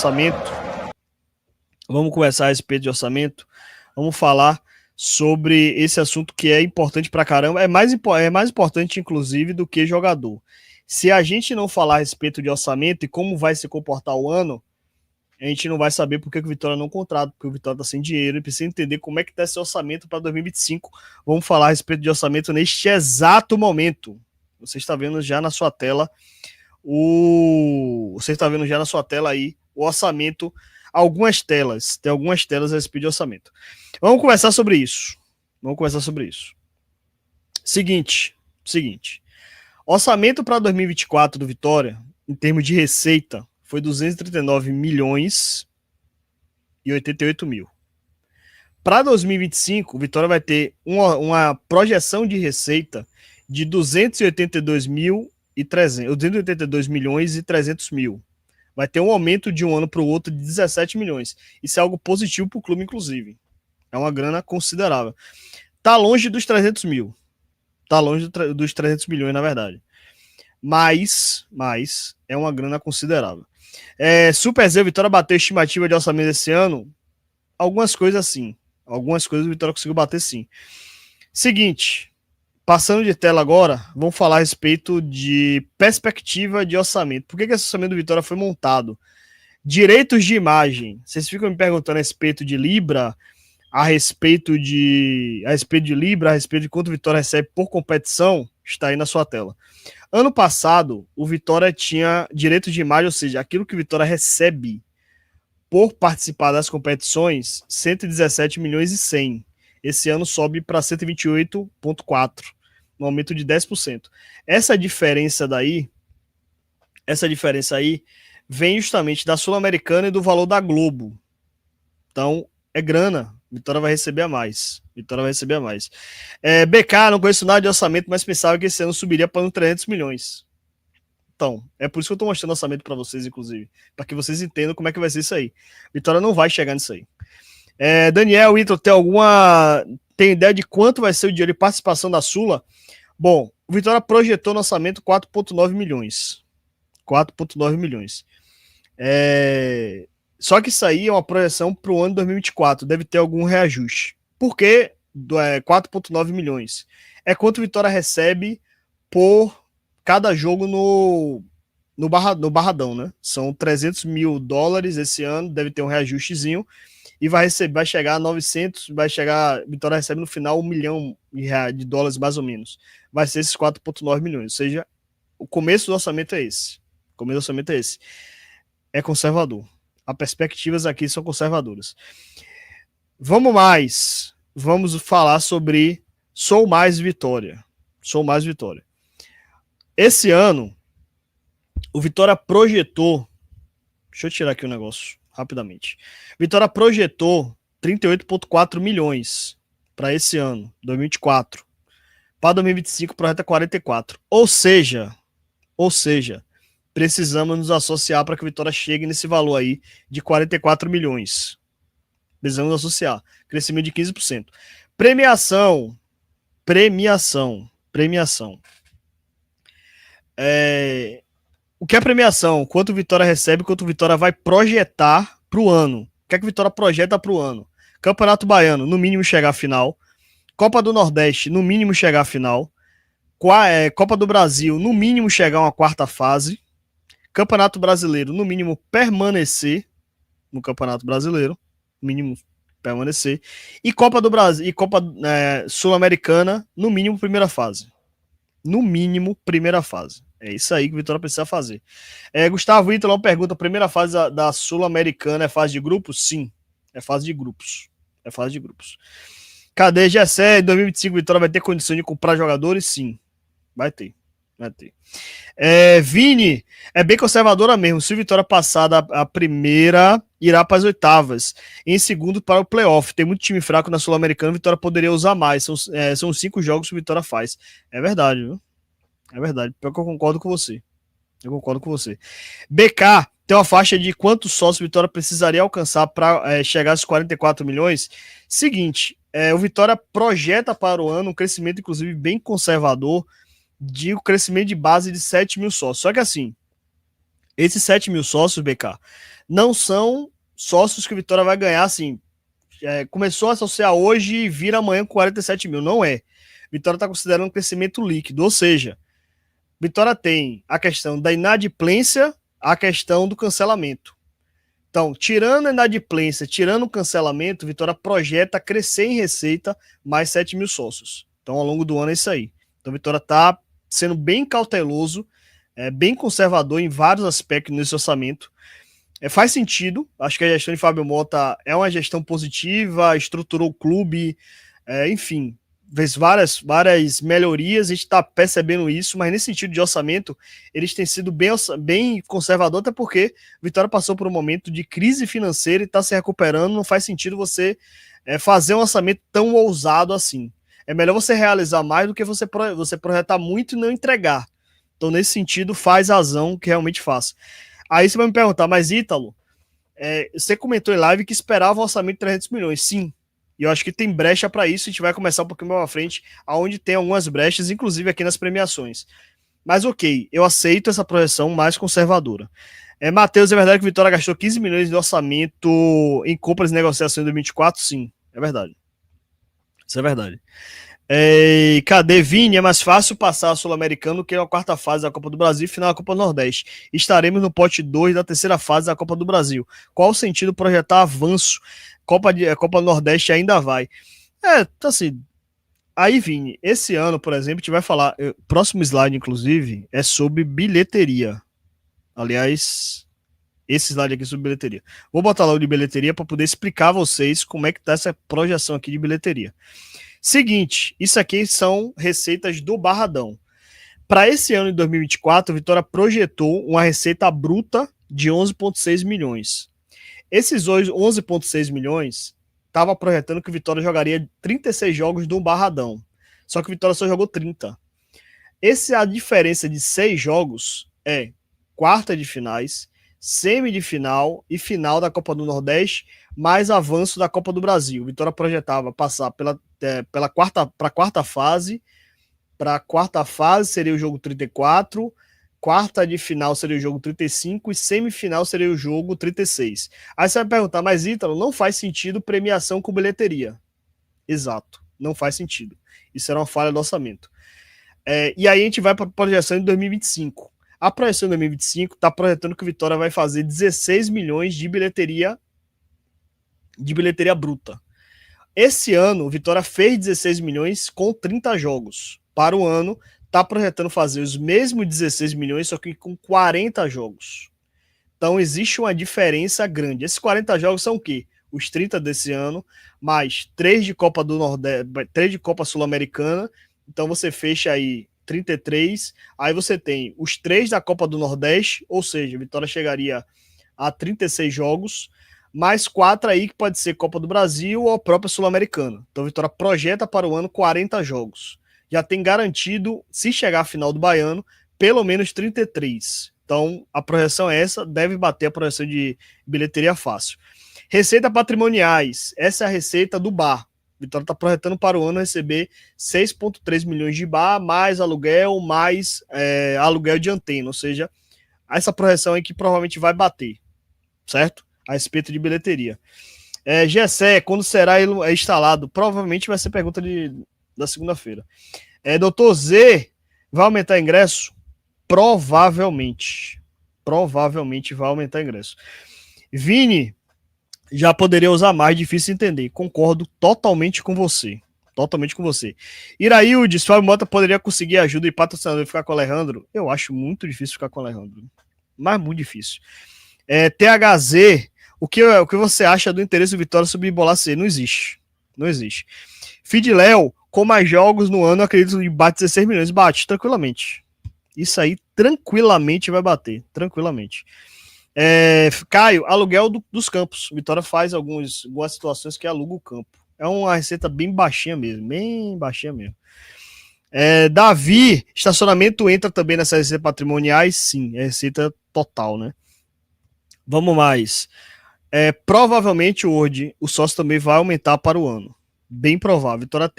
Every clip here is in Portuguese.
orçamento. Vamos conversar a respeito de orçamento. Vamos falar sobre esse assunto que é importante pra caramba. É mais importante, inclusive, do que jogador. Se a gente não falar a respeito de orçamento e como vai se comportar o ano, a gente não vai saber por que o Vitória não contrata, porque o Vitória tá sem dinheiro e precisa entender como é que tá esse orçamento para 2025. Vamos falar a respeito de orçamento neste exato momento. Você está vendo já na sua tela Você está vendo já na sua tela aí o orçamento, tem algumas telas a respeito de orçamento. Vamos conversar sobre isso. Seguinte. Orçamento para 2024 do Vitória, em termos de receita, foi 239 milhões e 88 mil. Para 2025, o Vitória vai ter uma projeção de receita de 282 milhões e 300 mil. Vai ter um aumento de um ano para o outro de 17 milhões. Isso é algo positivo para o clube, inclusive. É uma grana considerável. Tá longe dos 300 mil. Tá longe dos 300 milhões, na verdade. Mas é uma grana considerável. Super Z, o Vitória bateu a estimativa de orçamento esse ano? Algumas coisas sim. Algumas coisas o Vitória conseguiu bater sim. Seguinte, passando de tela agora, vamos falar a respeito de perspectiva de orçamento. Por que esse orçamento do Vitória foi montado? Direitos de imagem. Vocês ficam me perguntando a respeito de Libra, a respeito de Libra, a respeito de quanto o Vitória recebe por competição, está aí na sua tela. Ano passado, o Vitória tinha direitos de imagem, ou seja, aquilo que o Vitória recebe por participar das competições, 117 milhões e 100. Esse ano sobe para 128,4, um aumento de 10%. Essa diferença aí vem justamente da Sul-Americana e do valor da Globo. Então, é grana. Vitória vai receber a mais. BK, não conheço nada de orçamento, mas pensava que esse ano subiria para uns 300 milhões. Então, é por isso que eu tô mostrando o orçamento para vocês, inclusive. Para que vocês entendam como é que vai ser isso aí. Vitória não vai chegar nisso aí. Daniel, Ito, tem ideia de quanto vai ser o dinheiro de participação da Sula? Bom, o Vitória projetou no orçamento 4,9 milhões. 4,9 milhões. Só que isso aí é uma projeção para o ano de 2024. Deve ter algum reajuste. Por que 4,9 milhões? É quanto o Vitória recebe por cada jogo no Barradão, né? São 300 mil dólares esse ano, deve ter um reajustezinho, e vai chegar a 900, Vitória recebe no final 1 milhão de dólares mais ou menos. Vai ser esses 4,9 milhões, ou seja, o começo do orçamento é esse. É conservador. As perspectivas aqui são conservadoras. Vamos falar sobre Sou Mais Vitória. Esse ano, o Vitória projetou... Deixa eu tirar aqui um negócio, rapidamente. Vitória projetou 38,4 milhões para esse ano, 2024. Para 2025, projeta 44. Ou seja, precisamos nos associar para que o Vitória chegue nesse valor aí de 44 milhões. Precisamos associar. Crescimento de 15%. Premiação. O que é premiação? Quanto o Vitória recebe, quanto o Vitória vai projetar para o ano. O que é que o Vitória projeta para o ano? Campeonato Baiano, no mínimo chegar à final. Copa do Nordeste, no mínimo chegar à final. Copa do Brasil, no mínimo chegar a uma quarta fase. Campeonato Brasileiro, no mínimo permanecer no Campeonato Brasileiro. Mínimo permanecer. E Copa do Brasil e Copa Sul-Americana, no mínimo primeira fase. É isso aí que o Vitória precisa fazer. Gustavo Ítalo pergunta: a primeira fase da Sul-Americana é fase de grupos? Sim, é fase de grupos. Cadê Gessé? Em 2025 o Vitória vai ter condição de comprar jogadores? Sim, vai ter. Vini, é bem conservadora mesmo. Se o Vitória passar a primeira, irá para as oitavas. Em segundo, para o playoff. Tem muito time fraco na Sul-Americana, o Vitória poderia usar mais. São 5 jogos que o Vitória faz. É verdade, viu? É verdade. Pior que eu concordo com você. BK, tem uma faixa de quantos sócios o Vitória precisaria alcançar para chegar aos 44 milhões? Seguinte, o Vitória projeta para o ano um crescimento, inclusive, bem conservador, de um crescimento de base de 7 mil sócios. Só que assim, esses 7 mil sócios, BK, não são sócios que o Vitória vai ganhar, assim, começou a associar hoje e vira amanhã com 47 mil. Não é. Vitória está considerando um crescimento líquido, ou seja, Vitória tem a questão da inadimplência, a questão do cancelamento. Então, tirando a inadimplência, tirando o cancelamento, Vitória projeta crescer em receita mais 7 mil sócios. Então, ao longo do ano é isso aí. Então, Vitória está sendo bem cauteloso, bem conservador em vários aspectos nesse orçamento. Faz sentido, acho que a gestão de Fábio Mota é uma gestão positiva, estruturou o clube, enfim, fez várias melhorias, a gente está percebendo isso, mas nesse sentido de orçamento, eles têm sido bem conservador, até porque Vitória passou por um momento de crise financeira e está se recuperando, não faz sentido você fazer um orçamento tão ousado assim. É melhor você realizar mais do que você projetar muito e não entregar. Então, nesse sentido, faz razão que realmente faça. Aí você vai me perguntar, mas Ítalo, você comentou em live que esperava um orçamento de 300 milhões. Sim, e eu acho que tem brecha para isso. A gente vai começar um pouquinho mais à frente, aonde tem algumas brechas, inclusive aqui nas premiações. Mas ok, eu aceito essa projeção mais conservadora. Matheus, é verdade que o Vitória gastou 15 milhões de orçamento em compras e negociações em 2024? Sim, é verdade. Isso é verdade. Cadê Vini? É mais fácil passar a Sul-Americano que a quarta fase da Copa do Brasil e final da Copa do Nordeste. Estaremos no pote 2 da terceira fase da Copa do Brasil. Qual o sentido projetar avanço? Copa do Nordeste ainda vai. Assim. Aí, Vini, esse ano, por exemplo, a gente vai falar. Próximo slide, inclusive, é sobre bilheteria. Aliás, esse slide aqui é sobre bilheteria. Vou botar logo de bilheteria para poder explicar a vocês como é que tá essa projeção aqui de bilheteria. Seguinte, isso aqui são receitas do Barradão. Para esse ano de 2024, a Vitória projetou uma receita bruta de 11,6 milhões. Esses 11,6 milhões estava projetando que o Vitória jogaria 36 jogos do Barradão. Só que o Vitória só jogou 30. A diferença de 6 jogos é quarta de finais, semi de final e final da Copa do Nordeste, mais avanço da Copa do Brasil. O Vitória projetava passar pela quarta fase. Para a quarta fase seria o jogo 34, quarta de final seria o jogo 35 e semifinal seria o jogo 36. Aí você vai perguntar, mas Ítalo, não faz sentido premiação com bilheteria. Exato, não faz sentido. Isso era uma falha do orçamento. E aí a gente vai para a projeção de 2025. A projeção de 2025 está projetando que o Vitória vai fazer 16 milhões de bilheteria bruta. Esse ano, o Vitória fez 16 milhões com 30 jogos. Para o ano, está projetando fazer os mesmos 16 milhões, só que com 40 jogos. Então, existe uma diferença grande. Esses 40 jogos são o quê? Os 30 desse ano, mais 3 de Copa do Nordeste, 3 de Copa Sul-Americana. Então, você fecha aí 33. Aí você tem os 3 da Copa do Nordeste, ou seja, a Vitória chegaria a 36 jogos, mais 4 aí que pode ser Copa do Brasil ou a própria Sul-Americana. Então a Vitória projeta para o ano 40 jogos. Já tem garantido, se chegar à final do Baiano, pelo menos 33. Então a projeção é essa, deve bater a projeção de bilheteria fácil. Receita patrimoniais, essa é a receita do bar. Vitória está projetando para o ano receber 6,3 milhões de bar, mais aluguel, mais aluguel de antena. Ou seja, essa projeção aí que provavelmente vai bater, certo? A respeito de bilheteria. Gessé, quando será instalado? Provavelmente vai ser pergunta da segunda-feira. Doutor Z, vai aumentar ingresso? Provavelmente. Provavelmente vai aumentar ingresso. Vini, já poderia usar mais, difícil entender. Concordo totalmente com você. Totalmente com você. Iraildes, Fábio Mota poderia conseguir ajuda e patrocinador e ficar com o Alejandro? Eu acho muito difícil ficar com o Alejandro. Mas muito difícil. THZ, o que você acha do interesse do Vitória sobre Bola C? Não existe. Não existe. Feed Léo, com mais jogos no ano, acredito que bate 16 milhões. Bate, tranquilamente. Isso aí, tranquilamente vai bater. Tranquilamente. Caio, aluguel dos campos. Vitória faz algumas situações que aluga o campo. É uma receita bem baixinha mesmo. Bem baixinha mesmo. Davi, estacionamento entra também nessas receitas patrimoniais? Sim, é receita total, né? Vamos mais. Provavelmente hoje o sócio também vai aumentar para o ano. Bem provável. Vitória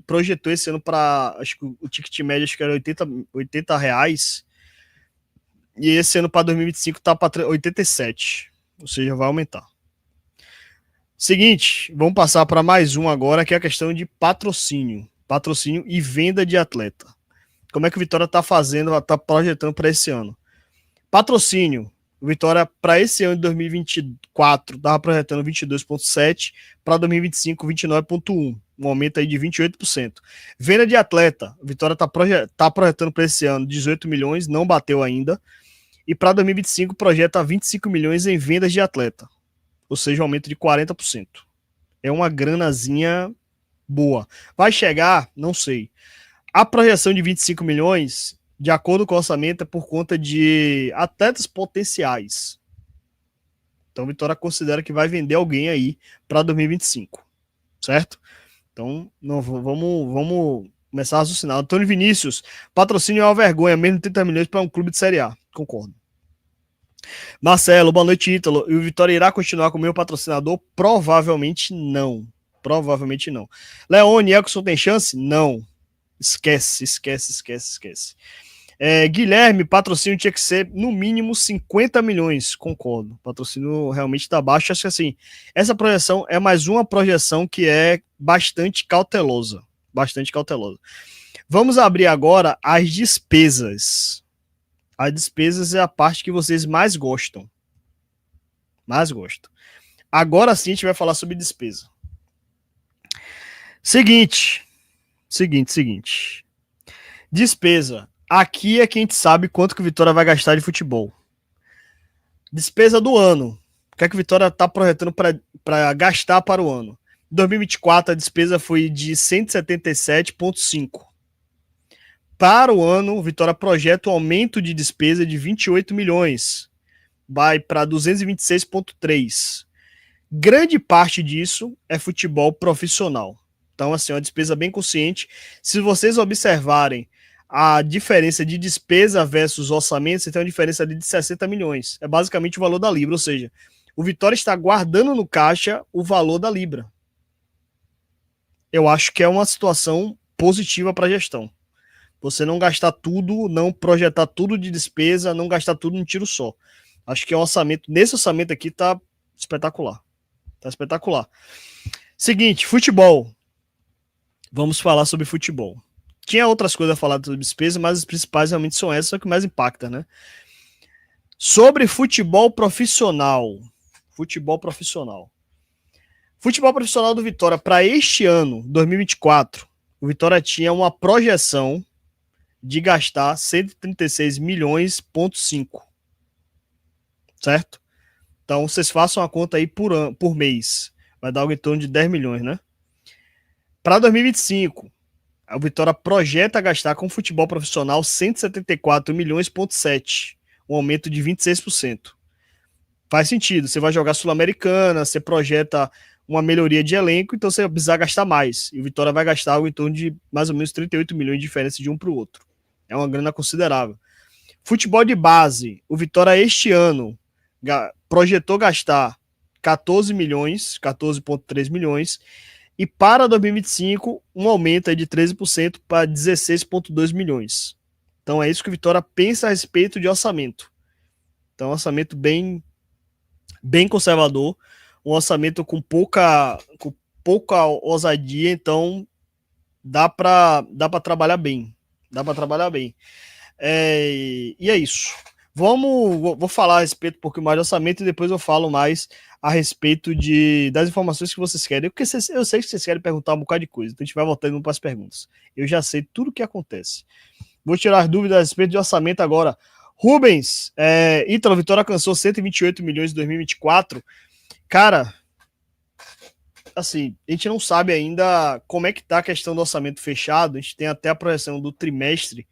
projetou esse ano para, acho que o ticket médio acho que era 80 reais. E esse ano para 2025 tá para 87. Ou seja, vai aumentar. Seguinte, vamos passar para mais um agora, que é a questão de patrocínio. Patrocínio e venda de atleta. Como é que o Vitória está fazendo, está projetando para esse ano? Patrocínio. O Vitória, para esse ano de 2024, estava projetando 22,7%, para 2025, 29,1%. Um aumento aí de 28%. Venda de atleta. O Vitória está projetando para esse ano 18 milhões, não bateu ainda. E para 2025, projeta 25 milhões em vendas de atleta. Ou seja, um aumento de 40%. É uma granazinha boa. Vai chegar? Não sei. A projeção de 25 milhões, de acordo com o orçamento, é por conta de atletas potenciais. Então, a Vitória considera que vai vender alguém aí para 2025, certo? Então, não, vamos começar a raciocinar. Antônio Vinícius, patrocínio é uma vergonha, mesmo 30 milhões para um clube de Série A. Concordo. Marcelo, boa noite, Ítalo. E o Vitória irá continuar com o meu patrocinador? Provavelmente não. Provavelmente não. Leone, Elkson tem chance? Não. Esquece. Guilherme, patrocínio tinha que ser no mínimo 50 milhões. Concordo. Patrocínio realmente está baixo. Acho que assim, essa projeção é mais uma projeção que é bastante cautelosa. Bastante cautelosa. Vamos abrir agora as despesas. As despesas é a parte que vocês mais gostam. Mais gostam. Agora sim a gente vai falar sobre despesa. Seguinte. Despesa. Aqui é que a gente sabe quanto que o Vitória vai gastar de futebol. Despesa do ano. O que é que o Vitória está projetando para gastar para o ano? Em 2024, a despesa foi de 177,5. Para o ano, o Vitória projeta um aumento de despesa de 28 milhões. Vai para 226,3. Grande parte disso é futebol profissional. Então, assim, é uma despesa bem consciente. Se vocês observarem a diferença de despesa versus orçamento, você tem uma diferença ali de 60 milhões. É basicamente o valor da Libra, ou seja, o Vitória está guardando no caixa o valor da Libra. Eu acho que é uma situação positiva para a gestão. Você não gastar tudo, não projetar tudo de despesa, não gastar tudo num tiro só. Acho que o orçamento, nesse orçamento aqui, tá espetacular. Tá espetacular. Seguinte, futebol. Vamos falar sobre futebol. Tinha outras coisas a falar sobre despesa, mas as principais realmente são essas, são que mais impacta, né? Sobre futebol profissional. Futebol profissional do Vitória para este ano, 2024, o Vitória tinha uma projeção de gastar 136 milhões,5. Certo? Então, vocês façam a conta aí por mês. Vai dar algo em torno de 10 milhões, né? Para 2025, a Vitória projeta gastar com futebol profissional 174 milhões,7. Um aumento de 26%. Faz sentido. Você vai jogar Sul-Americana, você projeta uma melhoria de elenco, então você vai precisar gastar mais. E o Vitória vai gastar algo em torno de mais ou menos 38 milhões de diferença de um para o outro. É uma grana considerável. Futebol de base. O Vitória este ano projetou gastar 14 milhões, 14,3 milhões. E para 2025, um aumento aí de 13% para 16,2 milhões. Então é isso que o Vitória pensa a respeito de orçamento. Então, um orçamento bem conservador, um orçamento com pouca ousadia, então dá para trabalhar bem. E é isso. Vou falar a respeito um pouco mais de orçamento e depois eu falo mais a respeito das informações que vocês querem. Porque eu sei que vocês querem perguntar um bocado de coisa, então a gente vai voltando para as perguntas. Eu já sei tudo o que acontece. Vou tirar as dúvidas a respeito de orçamento agora. Rubens, Ítalo, Vitória alcançou 128 milhões em 2024. Cara, assim, a gente não sabe ainda como é que tá a questão do orçamento fechado. A gente tem até a projeção do trimestre.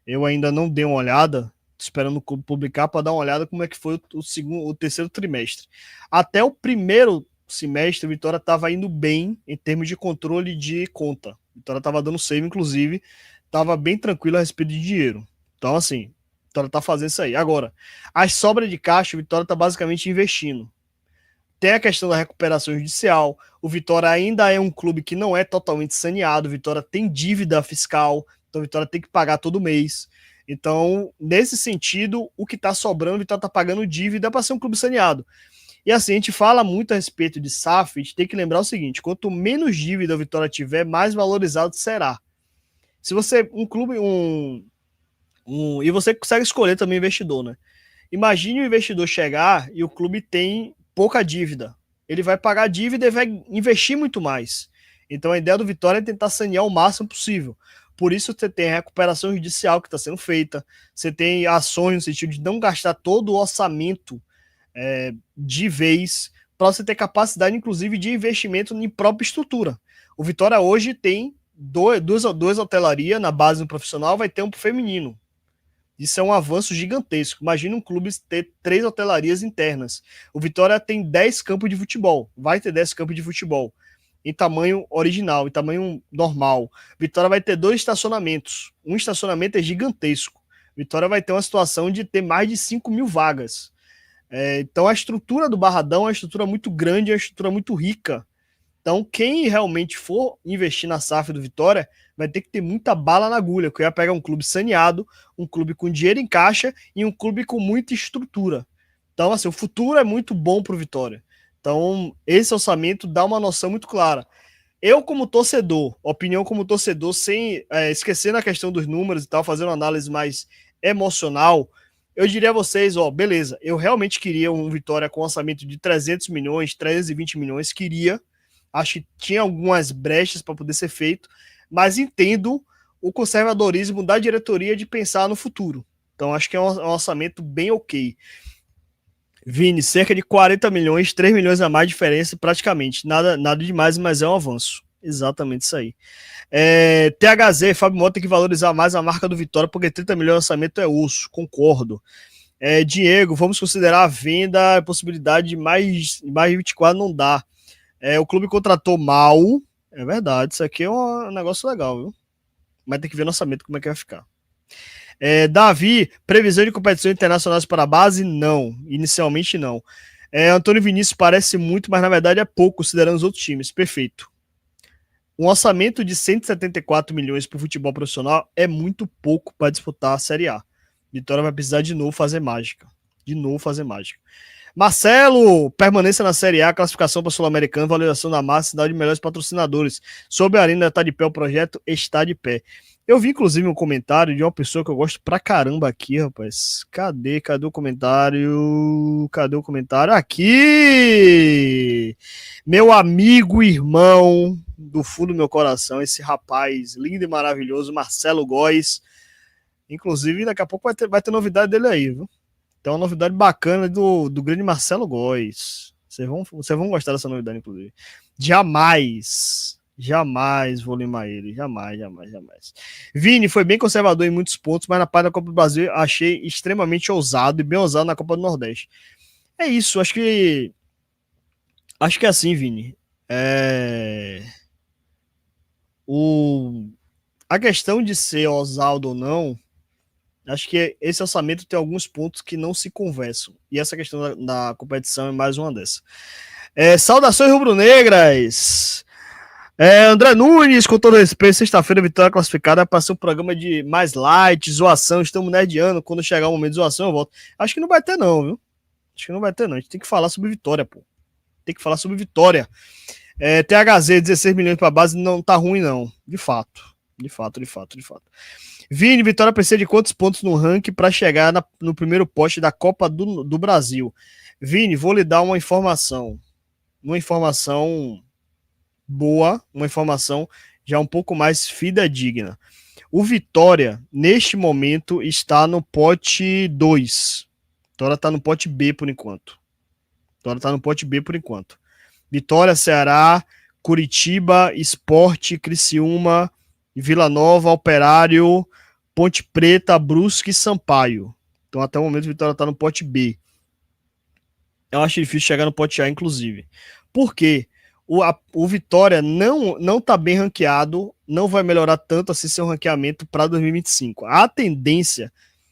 Eu ainda não dei uma olhada, esperando o clube publicar para dar uma olhada como é que foi o terceiro trimestre. Até o primeiro semestre, o Vitória estava indo bem em termos de controle de conta. A Vitória estava dando save, inclusive, estava bem tranquilo a respeito de dinheiro. Então, assim, a Vitória está fazendo isso aí. Agora, as sobras de caixa, o Vitória está basicamente investindo. Tem a questão da recuperação judicial. O Vitória ainda é um clube que não é totalmente saneado. O Vitória tem dívida fiscal. Então, o Vitória tem que pagar todo mês. Então, nesse sentido, o que está sobrando, o Vitória está pagando dívida para ser um clube saneado. E assim, a gente fala muito a respeito de SAF, a gente tem que lembrar o seguinte, quanto menos dívida a Vitória tiver, mais valorizado será. Se você, um clube, e você consegue escolher também o investidor, né? Imagine o investidor chegar e o clube tem pouca dívida. Ele vai pagar a dívida e vai investir muito mais. Então a ideia do Vitória é tentar sanear o máximo possível. Por isso você tem a recuperação judicial que está sendo feita, você tem ações no sentido de não gastar todo o orçamento de vez, para você ter capacidade, inclusive, de investimento em própria estrutura. O Vitória hoje tem duas hotelarias na base do profissional, vai ter um pro feminino. Isso é um avanço gigantesco. Imagina um clube ter 3 hotelarias internas. O Vitória tem 10 campos de futebol. Vai ter 10 campos de futebol. Em tamanho original, em tamanho normal. Vitória vai ter 2 estacionamentos. Um estacionamento é gigantesco. Vitória vai ter uma situação de ter mais de 5 mil vagas. Então a estrutura do Barradão é uma estrutura muito grande, é uma estrutura muito rica. Então, quem realmente for investir na SAF do Vitória vai ter que ter muita bala na agulha, porque vai pegar um clube saneado, um clube com dinheiro em caixa e um clube com muita estrutura. Então, assim, o futuro é muito bom para o Vitória. Então, esse orçamento dá uma noção muito clara. Eu, como torcedor, opinião como torcedor, sem esquecer na questão dos números e tal, fazendo uma análise mais emocional, eu diria a vocês, beleza, eu realmente queria um Vitória com orçamento de 300 milhões, 320 milhões, queria. Acho que tinha algumas brechas para poder ser feito, mas entendo o conservadorismo da diretoria de pensar no futuro. Então, acho que é um orçamento bem ok. Vini, cerca de 40 milhões, 3 milhões a mais de diferença, praticamente. Nada demais, mas é um avanço. Exatamente isso aí. THZ, Fábio Mota tem que valorizar mais a marca do Vitória, porque 30 milhões de orçamento é osso, concordo. Diego, vamos considerar a venda, a possibilidade de mais 24 não dá. O clube contratou mal, é verdade, isso aqui é um negócio legal, viu? Mas tem que ver no orçamento como é que vai ficar. Davi, previsão de competições internacionais para a base? Não, inicialmente não. Antônio Vinícius parece muito, mas na verdade é pouco, considerando os outros times. Perfeito. Um orçamento de 174 milhões para o futebol profissional é muito pouco para disputar a Série A. Vitória vai precisar de novo fazer mágica. Marcelo, permanência na Série A, classificação para o Sul-Americano, valorização da massa, cidade de melhores patrocinadores. Sobre a Arena está de pé, o projeto está de pé. Eu vi, inclusive, um comentário de uma pessoa que eu gosto pra caramba aqui, rapaz. Cadê o comentário? Aqui! Meu amigo, irmão, do fundo do meu coração, esse rapaz lindo e maravilhoso, Marcelo Góes. Inclusive, daqui a pouco vai ter novidade dele aí, viu? Tem uma novidade bacana do grande Marcelo Góes. Vocês vão gostar dessa novidade, inclusive. Jamais vou limar ele. Jamais. Vini foi bem conservador em muitos pontos, mas na parte da Copa do Brasil achei extremamente ousado e bem ousado na Copa do Nordeste. É isso, acho que é assim, Vini. A questão de ser ousado ou não, acho que esse orçamento tem alguns pontos que não se conversam. E essa questão da competição é mais uma dessas. Saudações rubro-negras! André Nunes, com todo respeito, sexta-feira, Vitória classificada para ser um programa de mais light, zoação. Estamos nerdeando. Quando chegar o momento de zoação, eu volto. Acho que não vai ter, não, viu? A gente tem que falar sobre Vitória, pô. THZ, 16 milhões para base, não tá ruim, não. De fato. Vini, Vitória precisa de quantos pontos no ranking para chegar no primeiro poste da Copa do Brasil? Vini, vou lhe dar uma informação. Uma informação boa, uma informação já um pouco mais fidedigna. O Vitória, neste momento, está no pote 2. Vitória está no pote B por enquanto. Vitória, Ceará, Curitiba, Sport, Criciúma, Vila Nova, Operário, Ponte Preta, Brusque e Sampaio. Então, até o momento, o Vitória está no pote B. Eu acho difícil chegar no pote A, inclusive. Por quê? O Vitória não está bem ranqueado, não vai melhorar tanto assim seu ranqueamento para 2025. A tendência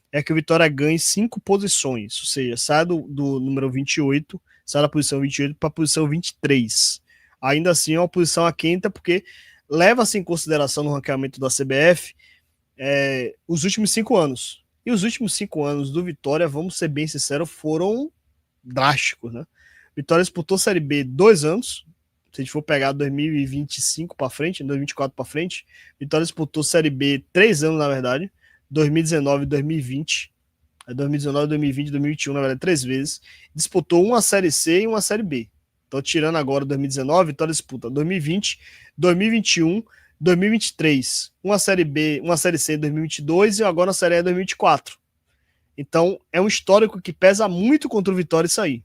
é que o Vitória ganhe 5 posições, ou seja, saia do número 28, sai da posição 28 para a posição 23. Ainda assim é uma posição aquenta, porque leva-se em consideração no ranqueamento da CBF os últimos 5 anos. E os últimos 5 anos do Vitória, vamos ser bem sinceros, foram drásticos, né? Vitória disputou Série B 2 anos. Se a gente for pegar 2025 para frente, 2024 para frente, Vitória disputou Série B 3 anos, na verdade. 2019 e 2020. 2019, 2020, 2021, na verdade, 3 vezes. Disputou uma Série C e uma Série B. Então, tirando agora 2019, Vitória disputa 2020, 2021, 2023. Uma Série B, uma Série C em 2022 e agora a Série E em 2024. Então, é um histórico que pesa muito contra o Vitória isso aí.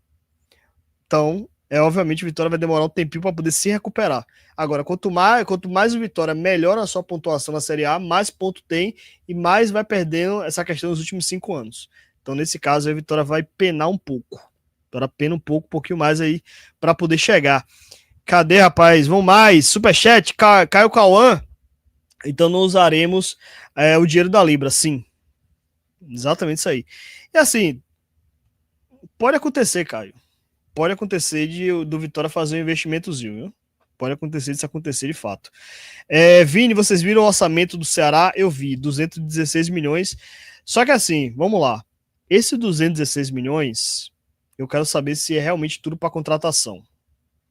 Então, obviamente, o Vitória vai demorar um tempinho para poder se recuperar. Agora, quanto mais o Vitória melhora a sua pontuação na Série A, mais ponto tem e mais vai perdendo essa questão nos últimos 5 anos. Então, nesse caso, a Vitória vai penar um pouco. A Vitória pena um pouquinho mais aí para poder chegar. Cadê, rapaz? Vamos mais. Superchat, Caio Cauã. Então, não usaremos o dinheiro da Libra, sim. Exatamente isso aí. E assim, pode acontecer, Caio. Pode acontecer do Vitória fazer um investimentozinho, viu? Pode acontecer disso acontecer de fato. Vini, vocês viram o orçamento do Ceará? Eu vi, 216 milhões. Só que assim, vamos lá. Esse 216 milhões, eu quero saber se é realmente tudo para contratação.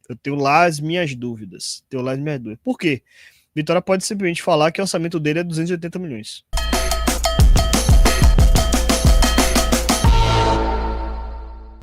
Eu tenho lá as minhas dúvidas. Por quê? Vitória pode simplesmente falar que o orçamento dele é 280 milhões.